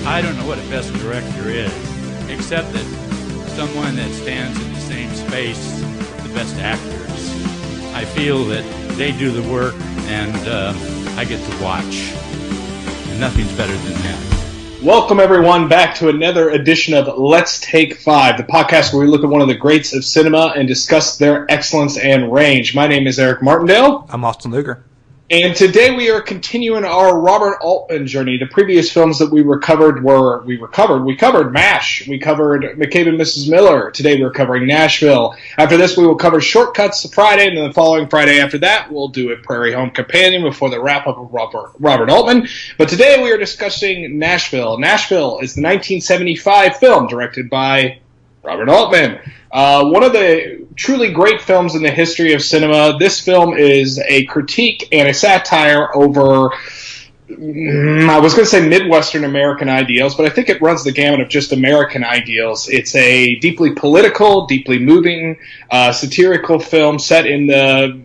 I don't know what a best director is, except that someone that stands in the same space with the best actors. I feel that they do the work and I get to watch. And nothing's better than that. Welcome, everyone, back to another edition of Let's Take 5, the podcast where we look at one of the greats of cinema and discuss their excellence and range. My name is Eric Martindale. I'm Austin Luger. And today we are continuing our Robert Altman journey. The previous films that we covered we covered MASH, we covered McCabe and Mrs. Miller. Today we're covering Nashville. After this we will cover Shortcuts Friday, and then the following Friday after that we'll do a Prairie Home Companion before the wrap-up of Robert Altman. But today we are discussing Nashville. Nashville is the 1975 film directed by Robert Altman. One of the truly great films in the history of cinema. This film is a critique and a satire over, I was going to say Midwestern American ideals, but I think it runs the gamut of just American ideals. It's a deeply political, deeply moving, satirical film set in the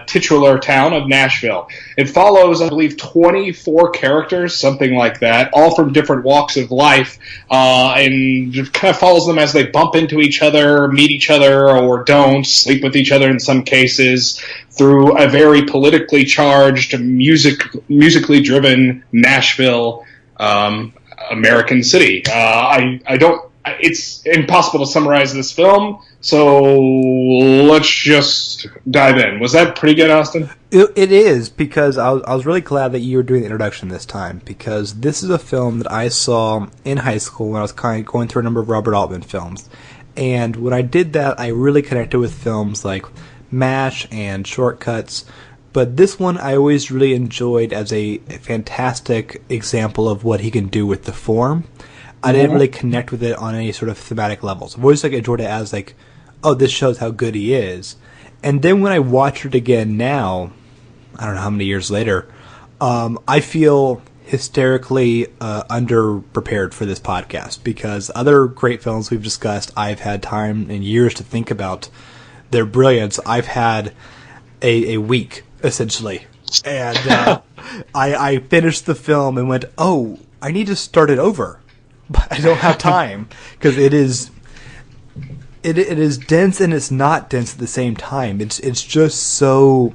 titular town of Nashville. It follows, I believe, 24 characters, something like that, all from different walks of life, and kind of follows them as they bump into each other, meet each other, or don't, sleep with each other in some cases, through a very politically charged, musically driven Nashville, American city. It's impossible to summarize this film, so let's just dive in. Was that pretty good, Austin? It is, because I was really glad that you were doing the introduction this time, because this is a film that I saw in high school when I was kind of going through a number of Robert Altman films. And when I did that, I really connected with films like MASH and Shortcuts. But this one I always really enjoyed as a fantastic example of what he can do with the form. I didn't really connect with it on any sort of thematic levels. I've always enjoyed it as oh, this shows how good he is. And then when I watch it again now, I don't know how many years later, I feel hysterically underprepared for this podcast, because other great films we've discussed, I've had time and years to think about their brilliance. I've had a week, essentially. And I finished the film and went, oh, I need to start it over. But I don't have time, because it is dense and it's not dense at the same time. It's just so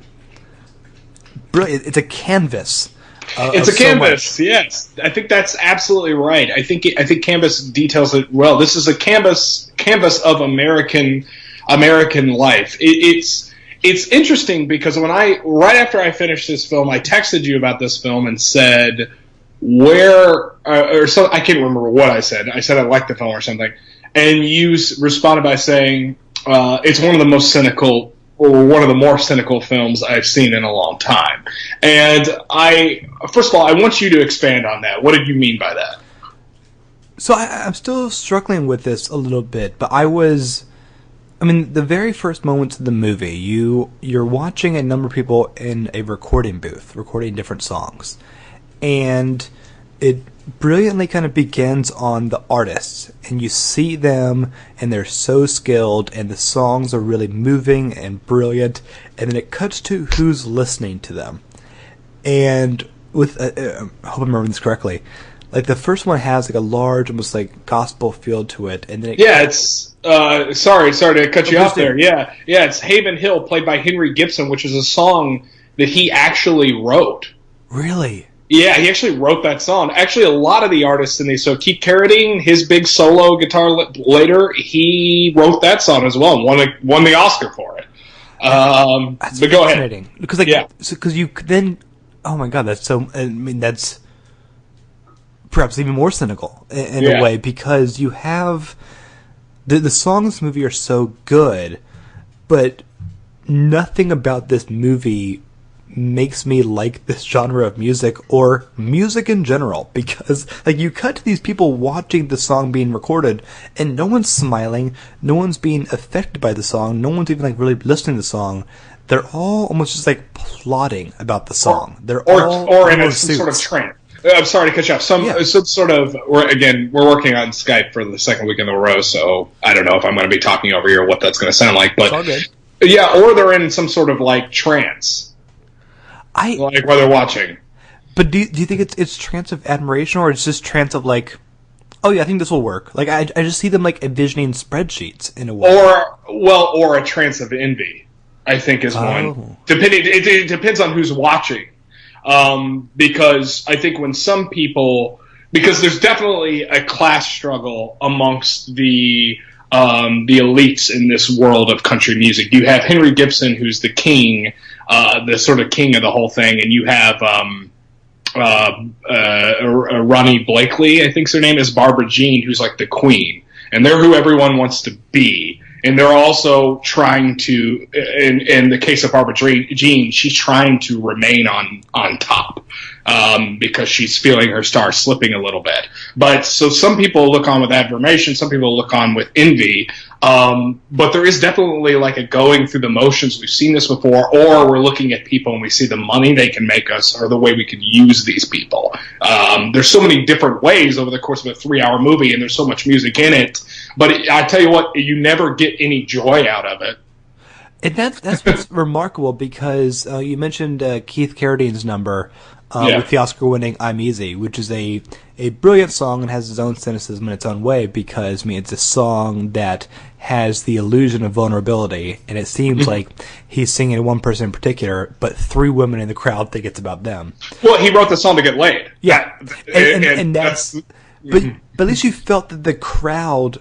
brilliant. It's a canvas. It's a canvas, yes. I think that's absolutely right. I think Canvas details it well. This is a canvas of American life. It's interesting because right after I finished this film, I texted you about this film and said, I can't remember what I said. I said I liked the film or something, and you responded by saying it's one of the most cynical, or one of the more cynical films I've seen in a long time. And first of all, I want you to expand on that. What did you mean by that? So I'm still struggling with this a little bit, but the very first moments of the movie, you're watching a number of people in a recording booth, recording different songs. And it brilliantly kind of begins on the artists, and you see them, and they're so skilled, and the songs are really moving and brilliant, and then it cuts to who's listening to them. And with, I hope I'm remembering this correctly, the first one has a large, almost gospel feel to it, and then it's sorry to cut you off there. Yeah, it's Haven Hill, played by Henry Gibson, which is a song that he actually wrote. Really? Yeah, he actually wrote that song. Actually, a lot of the artists in these, so Keith Carradine, his big solo guitar later, he wrote that song as well and won the Oscar for it. That's but go ahead. Because you then, oh my God, that's perhaps even more cynical in a way, because you have, the songs in this movie are so good, but nothing about this movie makes me like this genre of music, or music in general, because you cut to these people watching the song being recorded, and no one's smiling, no one's being affected by the song, no one's even really listening to the song. They're all almost just plotting about the song. They're all in some sort of trance. I'm sorry to cut you off. Some sort of. We're working on Skype for the second week in a row, so I don't know if I'm going to be talking over here, what that's going to sound like. But it's all good. Yeah, or they're in some sort of trance. While they're watching. But do you think it's trance of admiration, or it's just trance of like, oh yeah, I think this will work? Like I just see them like envisioning spreadsheets in a way. Or a trance of envy, I think is one. It depends on who's watching. Because I think when some people, because there's definitely a class struggle amongst the elites in this world of country music. You have Henry Gibson, who's the king, the sort of king of the whole thing, and you have Ronnie Blakely, I think's her name is, Barbara Jean, who's like the queen, and they're who everyone wants to be. And they're also trying to, in the case of Barbara Jean, she's trying to remain on top because she's feeling her star slipping a little bit. But so some people look on with admiration, some people look on with envy. But there is definitely like a going through the motions. We've seen this before, or we're looking at people and we see the money they can make us, or the way we could use these people. There's so many different ways over the course of a 3-hour movie, and there's so much music in it. But I tell you what, you never get any joy out of it. And that's what's remarkable, because you mentioned Keith Carradine's number with the Oscar-winning "I'm Easy," which is a brilliant song and has its own cynicism in its own way, because it's a song that has the illusion of vulnerability, and it seems like he's singing to one person in particular, but 3 women in the crowd think it's about them. Well, he wrote the song to get laid. Yeah, and that's but at least you felt that the crowd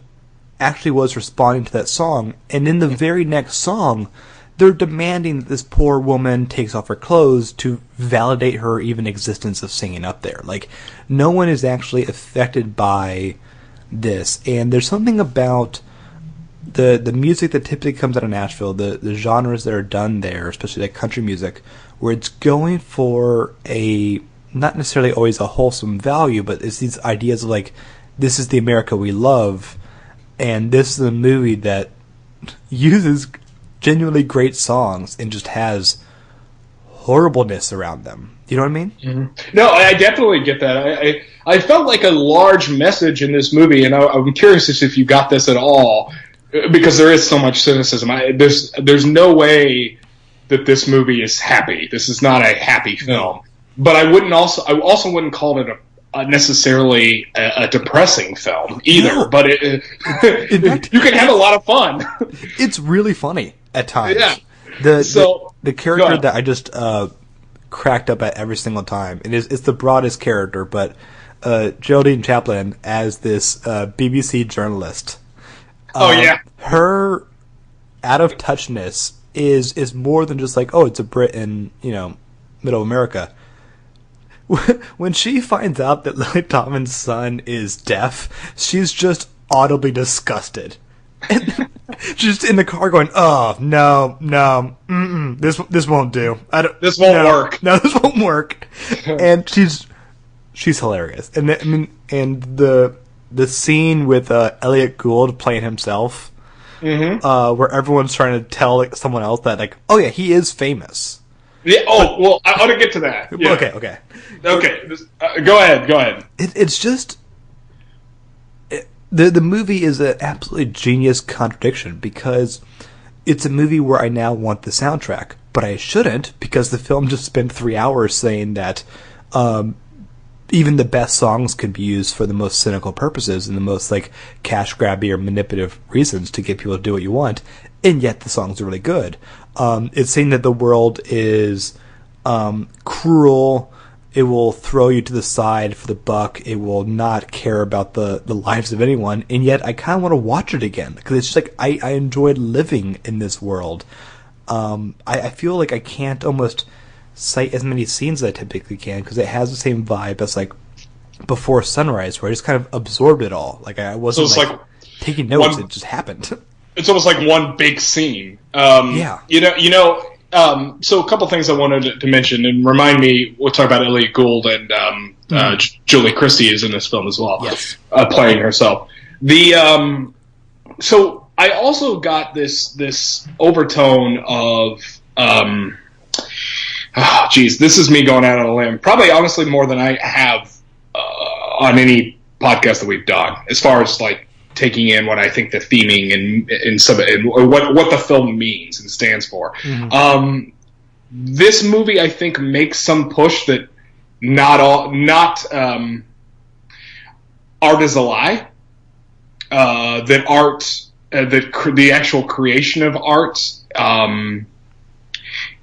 actually was responding to that song, and in the very next song, they're demanding that this poor woman takes off her clothes to validate her even existence of singing up there. Like, no one is actually affected by this, and there's something about the music that typically comes out of Nashville, the genres that are done there, especially like country music, where it's going for a, not necessarily always a wholesome value, but it's these ideas of like, this is the America we love, and this is a movie that uses genuinely great songs and just has horribleness around them. You know what I mean? Mm-hmm. No, I definitely get that. I felt like a large message in this movie, and I'm curious if you got this at all, because there is so much cynicism. There's no way that this movie is happy. This is not a happy film. But I also wouldn't call it necessarily a depressing film either. No. But you can have a lot of fun. It's really funny at times. Yeah. The character that I just cracked up at every single time, and it's the broadest character, but Geraldine Chaplin as this BBC journalist. Her out of touchness is more than just like, oh, it's a Brit in middle America. When she finds out that Lily Tomlin's son is deaf, she's just audibly disgusted. And she's in the car going, "Oh no, this won't do. This won't work. No, this won't work." And she's hilarious. And the scene with Elliot Gould playing himself, where everyone's trying to tell someone else that oh yeah, he is famous. Yeah. Oh well, I want to get to that. Yeah. Okay. Go ahead. It's just the movie is an absolutely genius contradiction, because it's a movie where I now want the soundtrack, but I shouldn't, because the film just spent 3 hours saying that even the best songs could be used for the most cynical purposes and the most cash grabby or manipulative reasons to get people to do what you want, and yet the songs are really good. It's saying that the world is cruel. It will throw you to the side for the buck. It will not care about the lives of anyone. And yet I kind of want to watch it again, because it's just I enjoyed living in this world. I feel like I can't almost cite as many scenes as I typically can, because it has the same vibe as Before Sunrise, where I just kind of absorbed it all. I wasn't taking notes. It just happened. It's almost like one big scene. Yeah. So a couple things I wanted to mention, and remind me, we'll talk about Elliot Gould, and Julie Christie is in this film as well. Yes. Playing herself. So I also got this overtone of, this is me going out on a limb. Probably, honestly, more than I have on any podcast that we've done, as far as taking in what I think the theming and what the film means and stands for. Mm-hmm. This movie, I think, makes some push that not art is a lie. That art, the actual creation of art,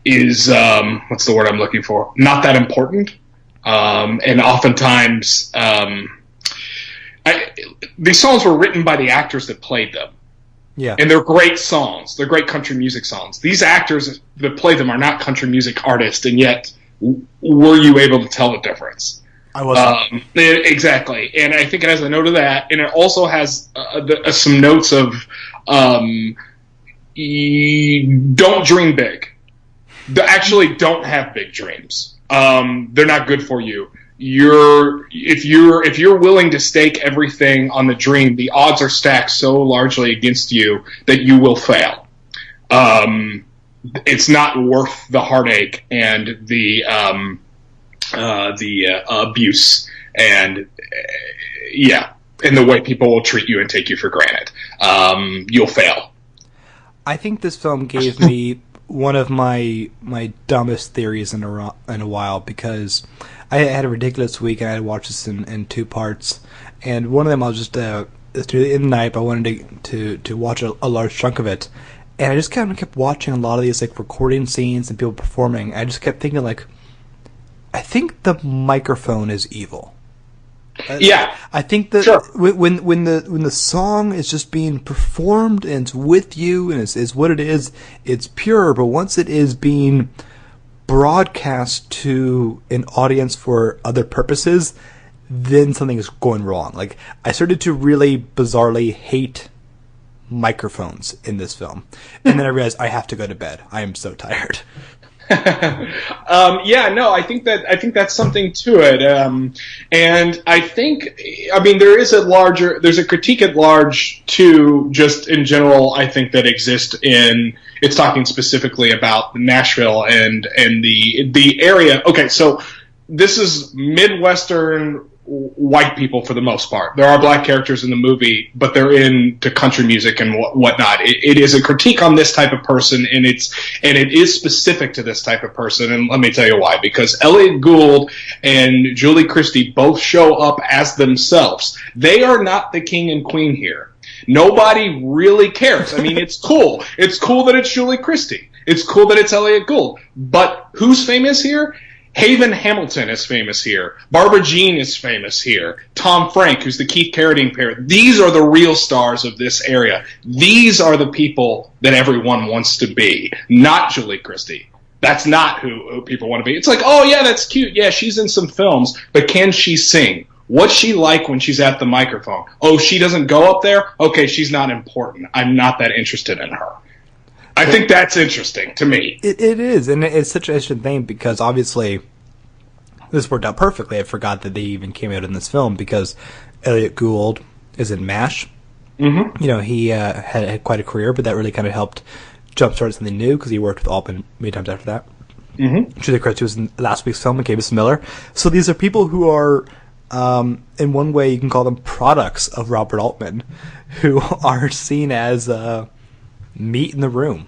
is what's the word I'm looking for? Not that important, and oftentimes these songs were written by the actors that played them. Yeah, and they're great songs. They're great country music songs. These actors that play them are not country music artists, and yet were you able to tell the difference? I wasn't. Exactly, and I think it has a note of that, and it also has some notes of don't dream big. Actually, don't have big dreams. They're not good for you. If you're willing to stake everything on the dream, the odds are stacked so largely against you that you will fail. It's not worth the heartache and the abuse and and the way people will treat you and take you for granted. You'll fail. I think this film gave me one of my dumbest theories in a while, because I had a ridiculous week and I had watched this in 2 parts, and one of them I was just in the night, but I wanted to watch a large chunk of it, and I just kind of kept watching a lot of these like recording scenes and people performing. I just kept thinking, like, I think the microphone is evil. Yeah, I think that sure. when the song is just being performed and it's with you and is what it is, it's pure. But once it is being broadcast to an audience for other purposes, then something is going wrong. Like, I started to really bizarrely hate microphones in this film, and then I realized I have to go to bed. I am so tired. I think that's something to it, and I think, there's a critique at large too, just in general. I think that exists it's talking specifically about Nashville and the area. Okay, so this is Midwestern white people for the most part. There are black characters in the movie, but they're into country music and whatnot. It is a critique on this type of person, and it is specific to this type of person. And let me tell you why. Because Elliot Gould and Julie Christie both show up as themselves. They are not the king and queen here. Nobody really cares. I mean, it's cool. It's cool that it's Julie Christie. It's cool that it's Elliot Gould. But who's famous here? Haven Hamilton is famous here. Barbara Jean is famous here. Tom Frank, who's the Keith Carradine pair. These are the real stars of this area. These are the people that everyone wants to be, not Julie Christie. That's not who people want to be. It's like, oh, yeah, that's cute. Yeah, she's in some films, but can she sing? What's she like when she's at the microphone? Oh, she doesn't go up there? Okay, she's not important. I'm not that interested in her. I think that's interesting to me. It is, and it's such an interesting thing because obviously this worked out perfectly. I forgot that they even came out in this film because Elliot Gould is in MASH. Mm-hmm. You know, he had quite a career, but that really kind of helped jumpstart something new because he worked with Altman many times after that. Mm-hmm. Julie Christie was in last week's film, McCabe Miller. So these are people who are, in one way, you can call them products of Robert Altman, who are seen as meat in the room.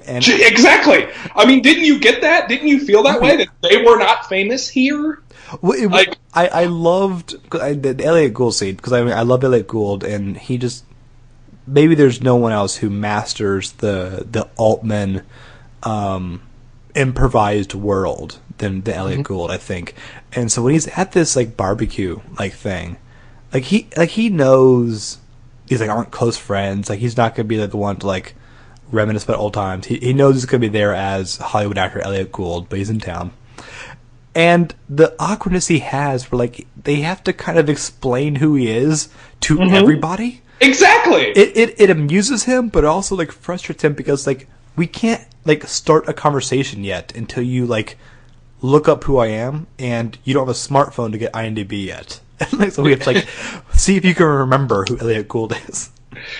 And exactly. I mean, didn't you get that? Didn't you feel that way, that they were not famous here? Well, I loved the Elliot Gould scene because I love Elliot Gould, and he just, maybe there's no one else who masters the Altman improvised world than Elliot Gould, I think. And so when he's at this like barbecue like thing, he knows these like aren't close friends. Like, he's not gonna be the one to like reminisce about old times. He knows he's gonna be there as Hollywood actor Elliot Gould, but he's in town. And the awkwardness he has, where like they have to kind of explain who he is to everybody. Exactly. It amuses him, but it also like frustrates him because like we can't like start a conversation yet until you like look up who I am, and you don't have a smartphone to get IMDb yet. So we have to like see if you can remember who Elliot Gould is.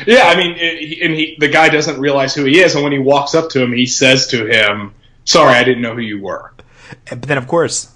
Yeah, I mean, the guy doesn't realize who he is, and when he walks up to him, he says to him, "Sorry, I didn't know who you were." But then, of course,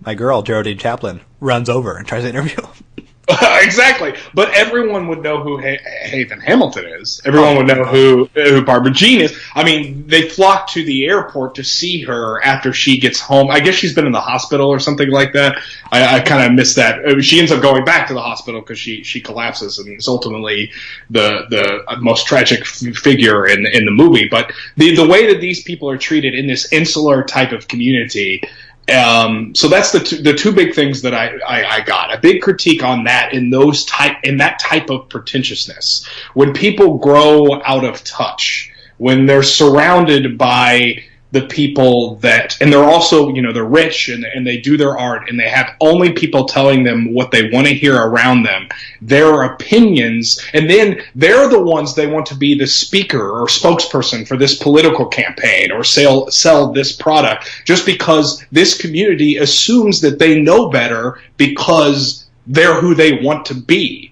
my girl Geraldine Chaplin runs over and tries to interview him. Exactly, but everyone would know who Haven Hamilton is. Everyone would know who Barbara Jean is. I mean, they flock to the airport to see her after she gets home. I guess she's been in the hospital or something like that. I kind of missed that. She ends up going back to the hospital because she collapses and is ultimately the most tragic figure in the movie. But the way that these people are treated in this insular type of community. So that's the two big things that I got. A big critique on that in that type of pretentiousness. When people grow out of touch, when they're surrounded by the people and they're also, they're rich and they do their art and they have only people telling them what they want to hear around them, their opinions, and then they're the ones they want to be the speaker or spokesperson for this political campaign or sell this product just because this community assumes that they know better because they're who they want to be.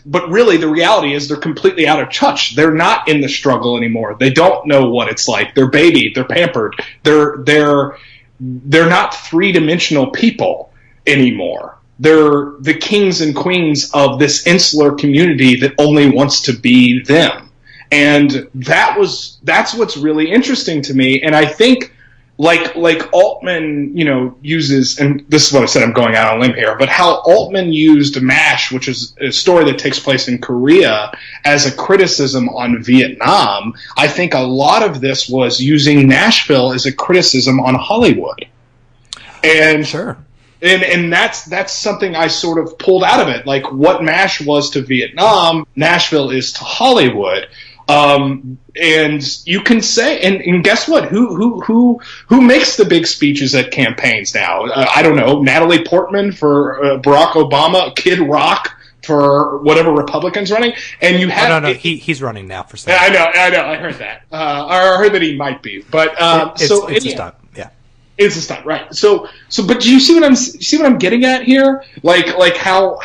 But really, the reality is they're completely out of touch. They're not in the struggle anymore. They don't know what it's like. They're babied. They're pampered. They're not three-dimensional people anymore. They're the kings and queens of this insular community that only wants to be them. And that's what's really interesting to me. And I think like Altman, uses, and this is what I said, I'm going out on a limb here, but how Altman used MASH, which is a story that takes place in Korea, as a criticism on Vietnam. I think a lot of this was using Nashville as a criticism on Hollywood. And sure. And that's something I sort of pulled out of it. Like what MASH was to Vietnam, Nashville is to Hollywood. And you can say, and guess what? Who makes the big speeches at campaigns now? I don't know. Natalie Portman for Barack Obama, Kid Rock for whatever Republican's running, and you have no, he's running now for Senate. I know. I heard that. I heard that he might be, but it's a stunt. Yeah, it's a stunt, right? So, but do you see what I'm getting at here? Like how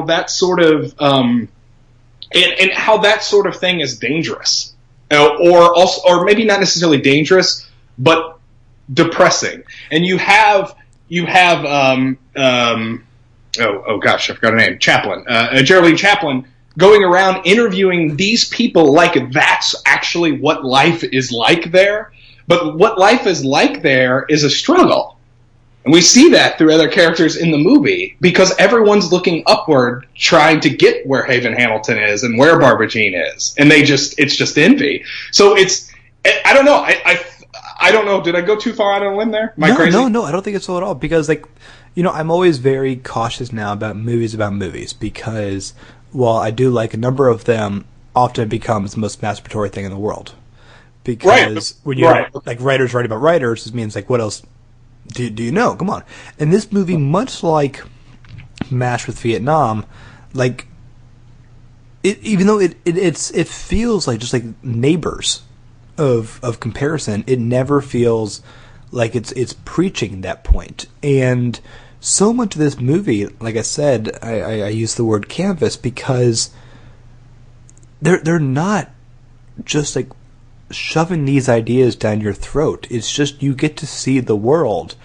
that sort of and how that sort of thing is dangerous, or maybe not necessarily dangerous, but depressing. And you have oh gosh, I forgot her name, Geraldine Chaplin, going around interviewing these people like that's actually what life is like there. But what life is like there is a struggle. And we see that through other characters in the movie because everyone's looking upward trying to get where Haven Hamilton is and where Barbara Jean is. And it's just envy. So I don't know. I don't know. Did I go too far out on a limb there? Am I crazy? No, I don't think it's so at all. Because, I'm always very cautious now about movies because, while I do like a number of them, often it becomes the most masturbatory thing in the world. Because when you're writers writing about writers, it means what else do you know? Come on. And this movie, much like MASH with Vietnam, even though it feels like just like neighbors of comparison, it never feels like it's preaching that point. And so much of this movie, like I said, I use the word canvas because they're not just shoving these ideas down your throat. It's just you get to see the world,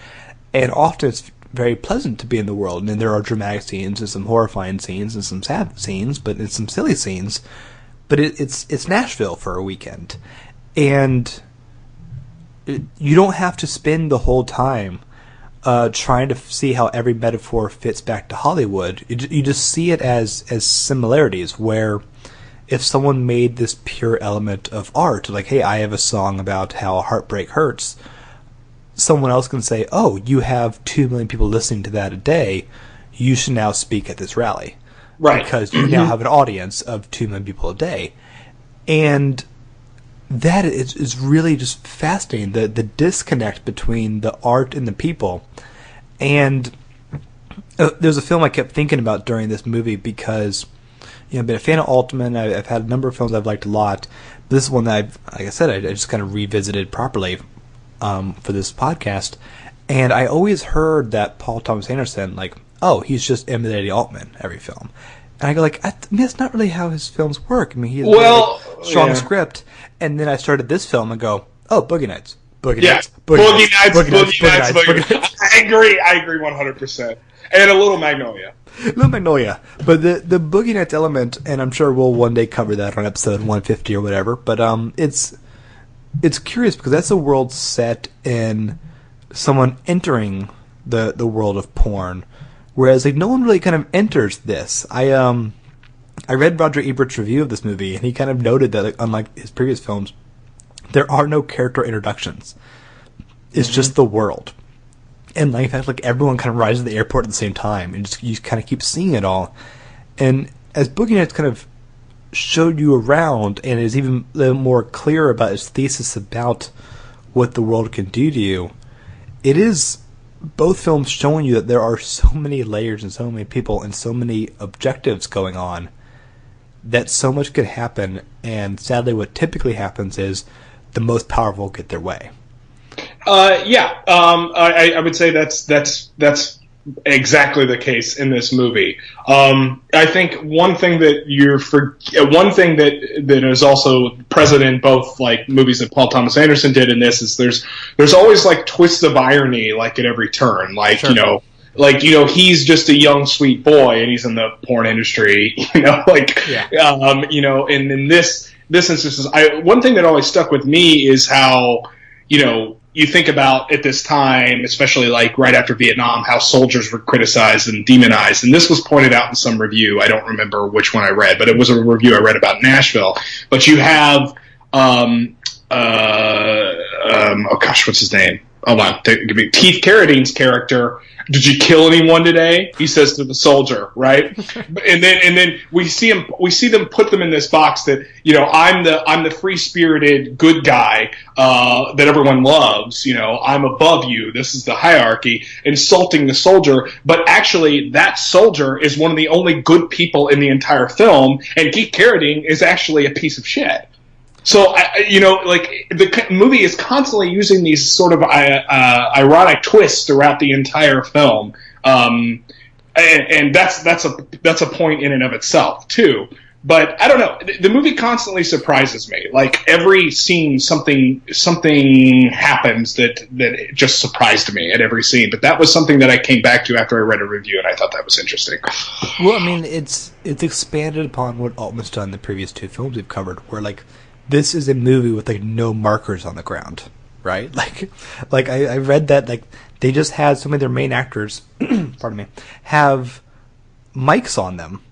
and often it's very pleasant to be in the world. And there are dramatic scenes and some horrifying scenes and some sad scenes, but it's some silly scenes. But it's Nashville for a weekend, and you don't have to spend the whole time trying to see how every metaphor fits back to Hollywood. You just see it as similarities where. If someone made this pure element of art, like, hey, I have a song about how heartbreak hurts, someone else can say, oh, you have 2 million people listening to that a day, you should now speak at this rally. Right. Because you now have an audience of 2 million people a day. And that is really just fascinating, the disconnect between the art and the people. And there's a film I kept thinking about during this movie because... I've been a fan of Altman. I've had a number of films I've liked a lot. But this is one that like I said, I just kind of revisited properly for this podcast. And I always heard that Paul Thomas Anderson, he's just imitating Altman every film. And I go that's not really how his films work. I mean, he has a strong script. And then I started this film and go, oh, Boogie Nights. Boogie Nights. I agree 100%. And a little Magnolia. Little Magnolia. But the Boogie Nights element, and I'm sure we'll one day cover that on episode 150 or whatever, but it's curious because that's a world set in someone entering the world of porn, whereas like no one really kind of enters this. I read Roger Ebert's review of this movie, and he kind of noted that, like, unlike his previous films, there are no character introductions. It's just the world. And like, in fact, like everyone kind of arrives at the airport at the same time, and you kind of keep seeing it all. And as Boogie Nights kind of showed you around, and is even a little more clear about his thesis about what the world can do to you, it is both films showing you that there are so many layers and so many people and so many objectives going on that so much could happen. And sadly, what typically happens is the most powerful get their way. I would say that's exactly the case in this movie. I think one thing that is also present in both like movies that Paul Thomas Anderson did in this is there's always like twists of irony like at every turn. Like, sure. He's just a young sweet boy and he's in the porn industry, and in this instance, one thing that always stuck with me is how, you think about at this time, especially like right after Vietnam, how soldiers were criticized and demonized. And this was pointed out in some review. I don't remember which one I read, but it was a review I read about Nashville. But you have, what's his name? Hold on, Keith Carradine's character. Did you kill anyone today? He says to the soldier, right? and then we see them put them in this box that, I'm the free-spirited good guy that everyone loves. I'm above you. This is the hierarchy, insulting the soldier. But actually, that soldier is one of the only good people in the entire film, and Keith Carradine is actually a piece of shit. So, the movie is constantly using these sort of ironic twists throughout the entire film, and that's a point in and of itself too. But I don't know, the movie constantly surprises me. Like every scene, something happens that just surprised me at every scene. But that was something that I came back to after I read a review, and I thought that was interesting. Well, I mean, it's expanded upon what Altman's done in the previous two films we've covered, where like, this is a movie with like no markers on the ground, right? Like I read that like they just had some of their main actors, pardon me, have mics on them.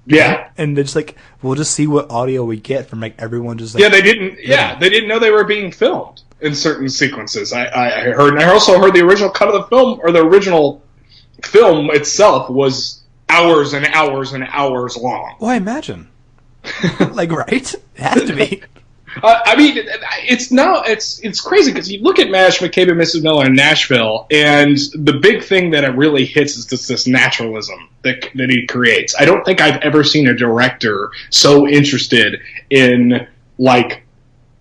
Yeah, right? And it's like we'll just see what audio we get from like everyone just like they didn't know they were being filmed in certain sequences. I heard, and I also heard the original cut of the film, or the original film itself was hours and hours and hours long. Well, I imagine. Like, right? It has to be. It's crazy because you look at MASH, McCabe and Mrs. Miller in Nashville, and the big thing that it really hits is this naturalism that he creates. I don't think I've ever seen a director so interested in like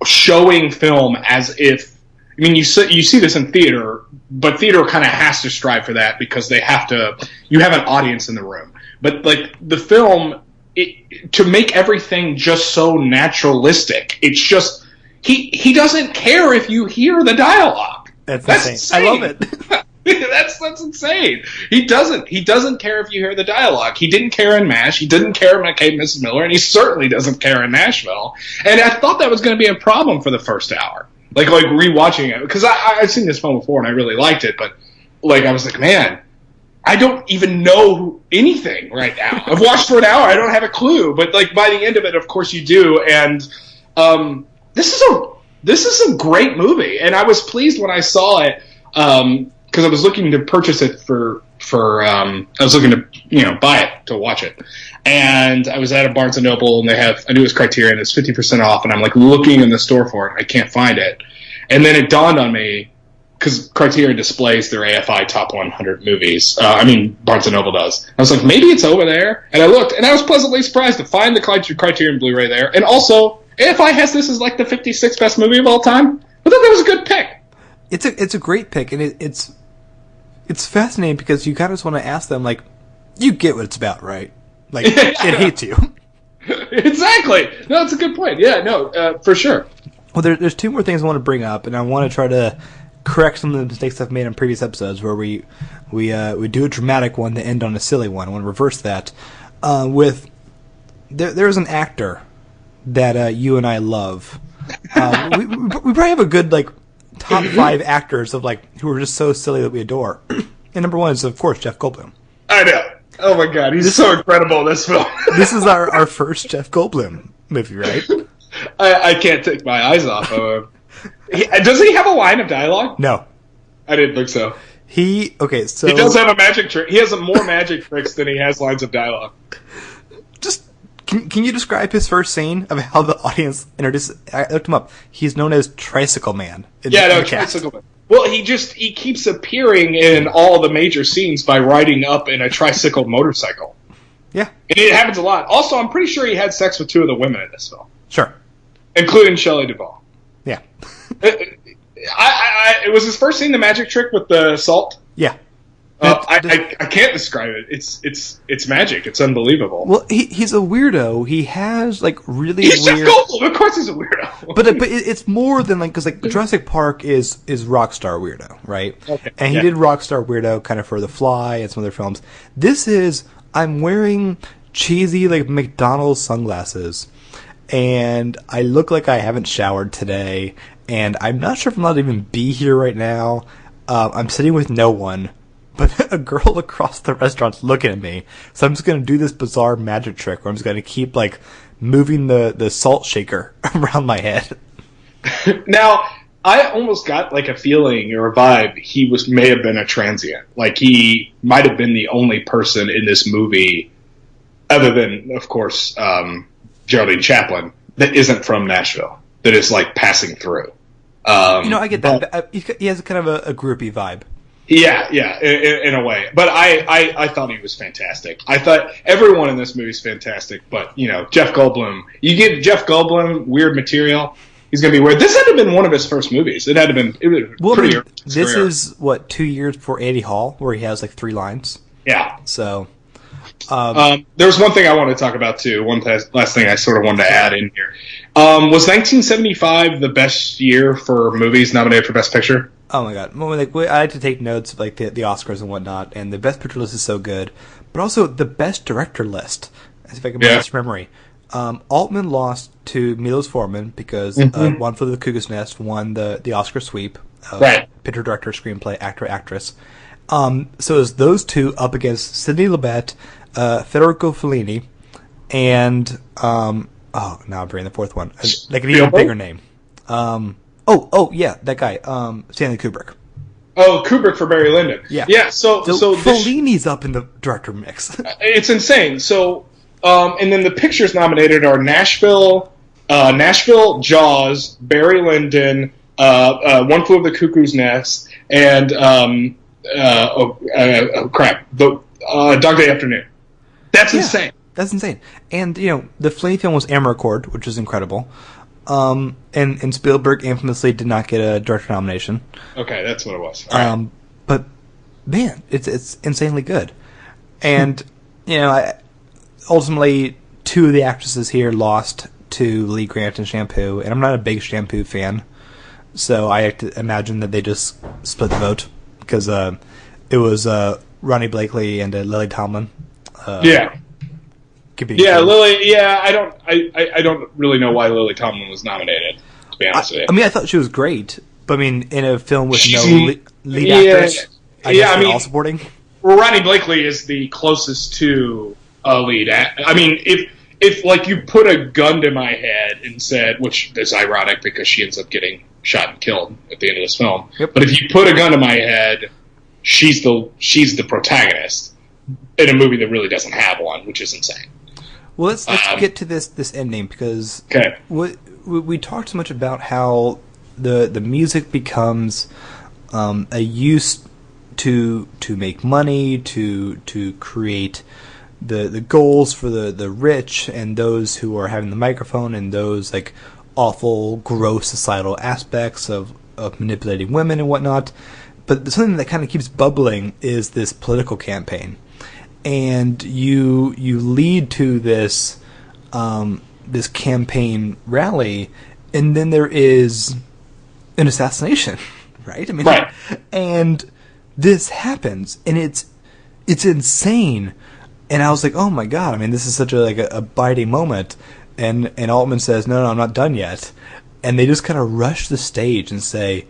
showing film as if. I mean, you see this in theater, but theater kind of has to strive for that because you have an audience in the room. But like the film. To make everything just so naturalistic, it's just he doesn't care if you hear the dialogue. That's insane. I love it. That's insane. He doesn't care if you hear the dialogue. He didn't care in MASH. He didn't care in McCabe, Mrs. Miller, and he certainly doesn't care in Nashville. And I thought that was going to be a problem for the first hour, like rewatching it, because I've seen this film before and I really liked it, but like I was like, man, I don't even know anything right now. I've watched for an hour. I don't have a clue. But like by the end of it, of course you do. And this is a great movie. And I was pleased when I saw it because I was looking to purchase it I was looking to buy it to watch it. And I was at a Barnes & Noble, and I knew it was Criterion. It's 50% off, and I'm like looking in the store for it. I can't find it. And then it dawned on me. Because Criterion displays their AFI top 100 movies. Barnes & Noble does. I was like, maybe it's over there. And I looked, and I was pleasantly surprised to find the Criterion Blu-ray there. And also, AFI has this as like the 56th best movie of all time. I thought that was a good pick. It's a great pick, and it's fascinating because you kind of just want to ask them, like, you get what it's about, right? Like, it hates you. Exactly. No, that's a good point. Yeah, no, for sure. Well, there's two more things I want to bring up, and I want to try to correct some of the mistakes I've made in previous episodes, where we do a dramatic one to end on a silly one. I want to reverse that. There's an actor that you and I love. We probably have a good top 5 actors of who are just so silly that we adore. And number 1 is, of course, Jeff Goldblum. I know. Oh my God, he's so incredible in this film. This is our first Jeff Goldblum movie, right? I can't take my eyes off of him. Does he have a line of dialogue? No. I didn't think so. He does have a magic trick. He has more magic tricks than he has lines of dialogue. Just can you describe his first scene of how the audience introduces? I looked him up. He's known as Tricycle Man. Tricycle Man. Well, he keeps appearing in all the major scenes by riding up in a tricycle motorcycle. Yeah. And it happens a lot. Also, I'm pretty sure he had sex with 2 of the women in this film. Sure. Including Shelley Duvall. Yeah. It was his first scene, the magic trick with the salt. Yeah. I can't describe it. It's magic. It's unbelievable. Well, he's a weirdo. He has really he's weird. Jeff Goldblum. Of course, he's a weirdo. but it's more than because Jurassic Park is Rockstar Weirdo, right? Okay. And he did Rockstar Weirdo kind of for The Fly and some other films. This is I'm wearing cheesy McDonald's sunglasses, and I look like I haven't showered today, and I'm not sure if I'm allowed to even be here right now. I'm sitting with no one. But a girl across the restaurant's looking at me, so I'm just going to do this bizarre magic trick where I'm just going to keep, moving the salt shaker around my head. Now, I almost got, a feeling or a vibe he may have been a transient. He might have been the only person in this movie, other than, of course, Geraldine Chaplin, that isn't from Nashville, that is, passing through. I get that. He has kind of a groupie vibe. Yeah, in a way. But I thought he was fantastic. I thought everyone in this movie is fantastic, but, Jeff Goldblum. You give Jeff Goldblum weird material, he's going to be weird. This had to have been one of his first movies. It had to have been pretty early. This is, 2 years before Andy Hall, where he has, 3 lines. Yeah. So... there was one thing I wanted to talk about, too. One last thing I sort of wanted to add in here. Was 1975 the best year for movies nominated for Best Picture? Oh my God! Well, I like to take notes of the Oscars and whatnot, and the Best Picture list is so good, but also the Best Director list. As if I can remember this from memory, Altman lost to Milos Forman because One Flew Over the Cuckoo's Nest won the Oscar sweep. Right. Picture, director, screenplay, actor, actress. So it was those two up against Sidney Lumet, Federico Fellini, and now I'm bringing the fourth one. Like an even bigger name. Yeah, that guy, Stanley Kubrick. Oh, Kubrick for Barry Lyndon. Yeah. So Fellini's up in the director mix. It's insane. So, and then the pictures nominated are Nashville, Jaws, Barry Lyndon, One Flew Over the Cuckoo's Nest, and Dog Day Afternoon. That's insane. That's insane. And the Fellini film was Amarcord, which is incredible. And Spielberg infamously did not get a director nomination. Okay, that's what it was. Right. But man, it's insanely good. And ultimately 2 of the actresses here lost to Lee Grant and Shampoo, and I'm not a big Shampoo fan, so I have to imagine that they just split the vote because it was Ronnie Blakely and Lily Tomlin. Lily. Yeah, I don't really know why Lily Tomlin was nominated. To be honest with you, I mean, I thought she was great, but in a film with no lead actress, all supporting. Well, Ronnie Blakely is the closest to a lead. I mean, if you put a gun to my head and said, which is ironic because she ends up getting shot and killed at the end of this film. Yep. But if you put a gun to my head, she's the protagonist in a movie that really doesn't have one, which is insane. Well, let's get to this ending because we talked so much about how the music becomes a use to make money, to create the goals for the rich and those who are having the microphone and those awful, gross societal aspects of manipulating women and whatnot. But something that kind of keeps bubbling is this political campaign. And you lead to this campaign rally, and then there is an assassination, right? I mean, right. And this happens, and it's insane. And I was like, oh my god! I mean, this is such a biting moment. And Altman says, no, I'm not done yet. And they just kind of rush the stage and say,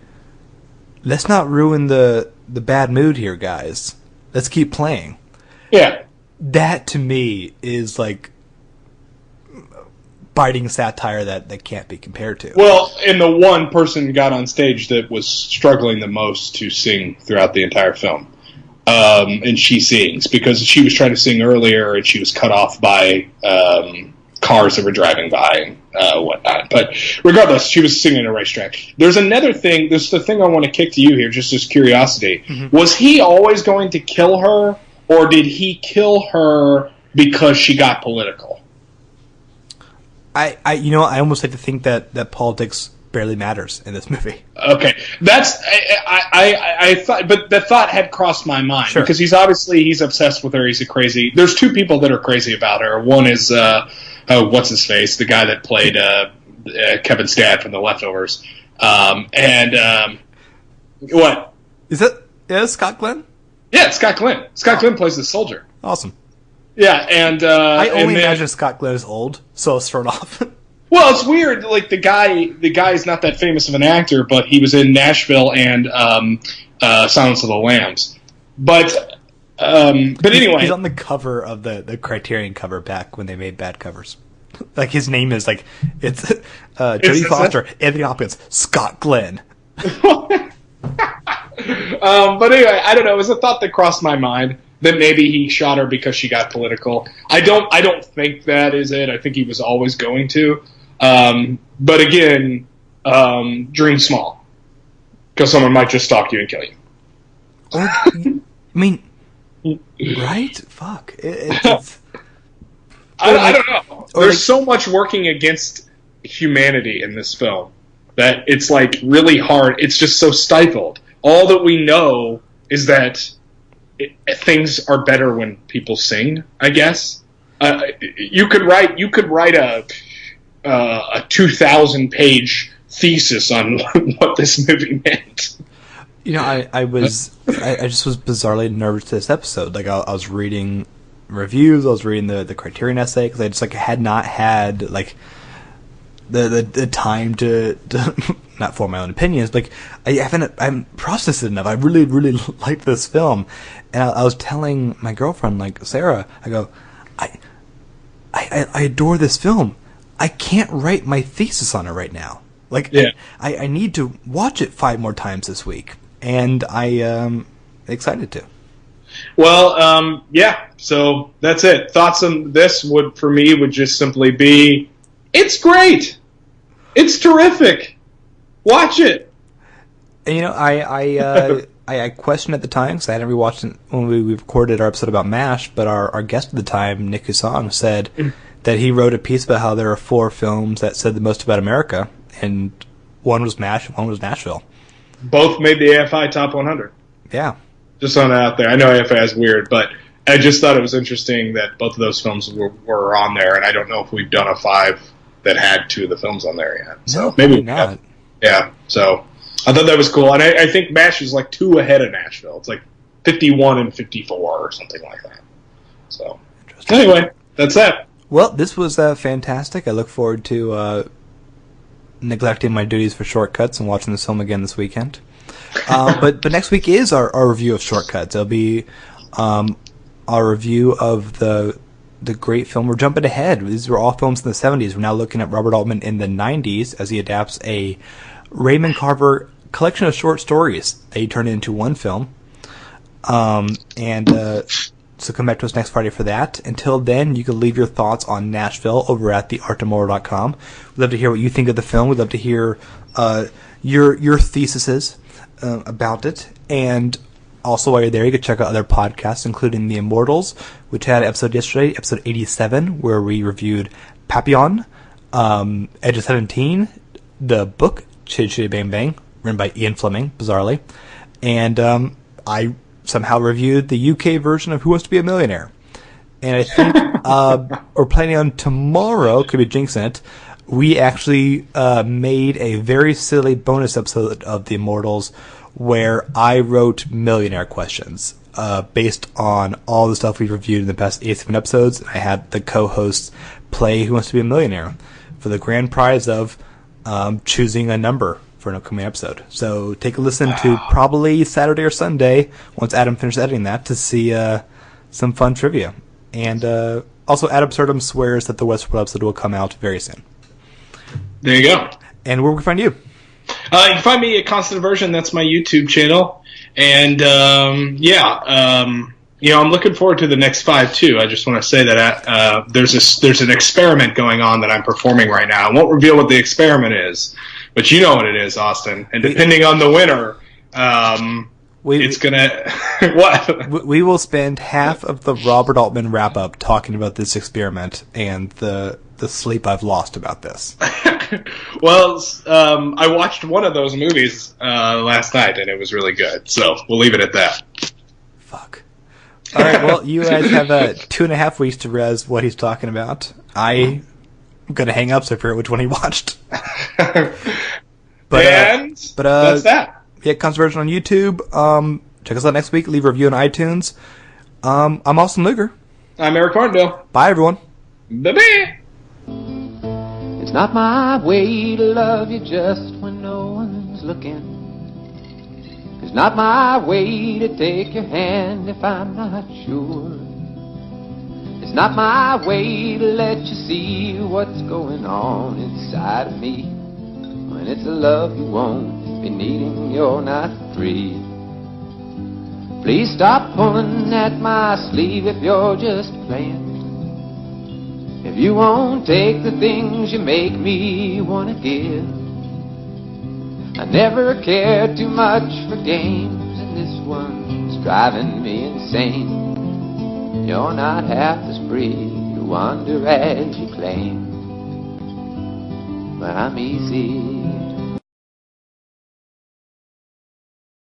let's not ruin the bad mood here, guys. Let's keep playing. Yeah. That to me is like biting satire that can't be compared to. Well, and the one person got on stage that was struggling the most to sing throughout the entire film. And she sings because she was trying to sing earlier and she was cut off by cars that were driving by and whatnot. But regardless, she was singing a racetrack. There's another thing. This is the thing I want to kick to you here, just as curiosity. Mm-hmm. Was he always going to kill her, or did he kill her because she got political? I almost like to think that politics barely matters in this movie. Okay, that's I thought, but the thought had crossed my mind because he's obsessed with her. He's a crazy. There's two people that are crazy about her. One is what's his face, the guy that played Kevin's dad from The Leftovers, and what is it? Yeah, Scott Glenn. Yeah, Scott Glenn. Scott Glenn plays the soldier. Awesome. Yeah, and I only imagine Scott Glenn is old, so it's thrown off. Well, it's weird. Like the guy's not that famous of an actor, but he was in Nashville and Silence of the Lambs. But anyway, he's on the cover of the Criterion cover back when they made bad covers. Like his name is like it's Jodie Foster, Anthony Hopkins, Scott Glenn. But anyway, I don't know. It was a thought that crossed my mind that maybe he shot her because she got political. I don't think that is it. I think he was always going to. But again, dream small, because someone might just stalk you and kill you. I mean, right? Fuck. It's I don't know. There's so much working against humanity in this film that it's like really hard. It's just so stifled. All that we know is that things are better when people sing, I guess. You could write a 2,000-page thesis on what this movie meant. You know, I just was bizarrely nervous to this episode. Like I was reading reviews, I was reading the Criterion essay because I just had not had like the time to not form my own opinions. But I haven't processed it enough. I really like this film, and I was telling my girlfriend, like Sarah, I go, I adore this film. I can't write my thesis on it right now. Like, yeah. I need to watch it 5 more times this week, and I am excited to. Well, yeah. So that's it. Thoughts on this would just simply be, it's great. It's terrific. Watch it. And, you know, I questioned at the time because I hadn't rewatched it when we recorded our episode about MASH, but our guest at the time, Nick Husong, said that he wrote a piece about how there are 4 films that said the most about America, and one was MASH and one was Nashville. Both made the AFI Top 100. Yeah. Just on out there. I know AFI is weird, but I just thought it was interesting that both of those films were on there, and I don't know if we've done a 5 that had 2 of the films on there yet. So no, maybe not. Have. Yeah, so I thought that was cool. And I think MASH is like 2 ahead of Nashville. It's like 51 and 54 or something like that. So anyway, that's that. Well, this was fantastic. I look forward to neglecting my duties for Shortcuts and watching this film again this weekend. But next week is our review of Shortcuts. It'll be our review of the great film. We're jumping ahead. These were all films in the 70s. We're now looking at Robert Altman in the 90s as he adapts a Raymond Carver collection of short stories that he turned into one film. So come back to us next Friday for that. Until then, you can leave your thoughts on Nashville over at theartofmortal.com. We'd love to hear what you think of the film. We'd love to hear your theses about it. And also, while you're there, you can check out other podcasts, including The Immortals, which had an episode yesterday, episode 87, where we reviewed Papillon, Edge of 17, the book, Chitty Chitty Bang Bang, written by Ian Fleming, bizarrely. And I somehow reviewed the UK version of Who Wants to Be a Millionaire. And I think we're planning on tomorrow, could be jinxing it, we actually made a very silly bonus episode of The Immortals where I wrote millionaire questions based on all the stuff we've reviewed in the past 87 episodes. I had the co-hosts play Who Wants to Be a Millionaire for the grand prize of choosing a number for an upcoming episode. So take a listen to probably Saturday or Sunday, once Adam finishes editing that, to see some fun trivia. And also, Ad Absurdum swears that the Westworld episode will come out very soon. There you go. And where can we find you? You can find me at Constant Version. That's my YouTube channel. And, I'm looking forward to the next 5, too. I just want to say that there's an experiment going on that I'm performing right now. I won't reveal what the experiment is, but you know what it is, Austin. And depending on the winner, it's going to... What? We will spend half of the Robert Altman wrap-up talking about this experiment and the sleep I've lost about this. Well, I watched one of those movies last night, and it was really good. So we'll leave it at that. Fuck. All right, well, you guys have 2.5 weeks to res what he's talking about. I'm going to hang up so I forget which one he watched. But that's that. Yeah, Conservation on YouTube. Check us out next week. Leave a review on iTunes. I'm Austin Luger. I'm Eric Martindale. Bye, everyone. Bye-bye. It's not my way to love you just when no one's looking. It's not my way to take your hand if I'm not sure. It's not my way to let you see what's going on inside of me. When it's a love you won't be needing, you're not free. Please stop pulling at my sleeve if you're just playing. If you won't take the things you make me want to give. I never cared too much for games, and this one's driving me insane. You're not half as free to wander as you claim. But I'm easy